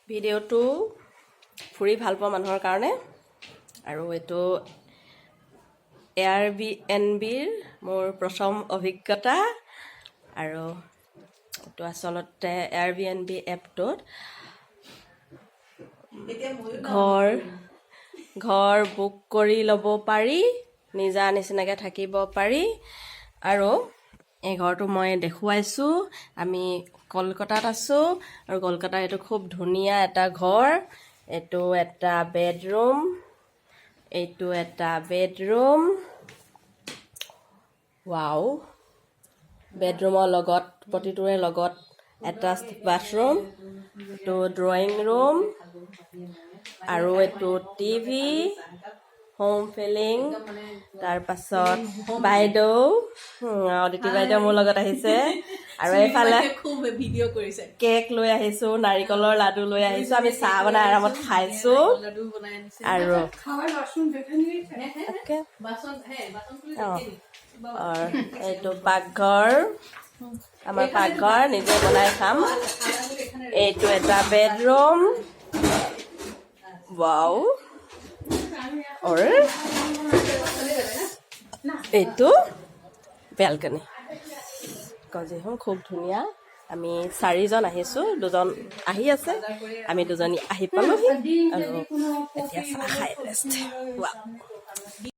ভিডিঅ'টো ফুৰি ভাল পোৱা মানুহৰ কাৰণে আৰু এইটো এয়াৰবিএনবিৰ মোৰ প্ৰথম অভিজ্ঞতা আৰু এইটো আচলতে এয়াৰবিএনবি এপটোত ঘৰ বুক কৰি ল'ব পাৰি, নিজা নিচিনাকৈ থাকিব পাৰি আৰু এই ঘৰটো মই দেখুৱাইছোঁ। আমি কলকাতাত আছোঁ আৰু কলকাতাৰ এইটো খুব ধুনীয়া এটা ঘৰ। এইটো এটা বেডৰুম, এইটো এটা বেডৰুম। ৱাও, বেডৰুমৰ লগত প্ৰতিটোৰে লগত এটাচ্ড বাথৰুম, এইটো ড্ৰয়িং ৰুম আৰু এইটো টিভি, হোম ফিলিং। তাৰপাছত বাইদেউ, অদিতি বাইদেউ মোৰ লগত আহিছে আৰু এইফালে কেক লৈ আহিছোঁ, নাৰিকলৰ লাডু লৈ আহিছোঁ। আমি চাহ বনাই আৰামত খাইছোঁ আৰু এইটো পাকঘৰ, আমাৰ পাকঘৰ নিজে বনাই খাম। এইটো এটা বেডৰুম, ৱাও। এইটো বেলকনি, কজিখন খুব ধুনীয়া। আমি 4জন আহিছোঁ, 2জন আহি আছে, আমি 2জনী আহি পালোহি আৰু এতিয়া চাহ খাই ৰেষ্ট। ৱাও।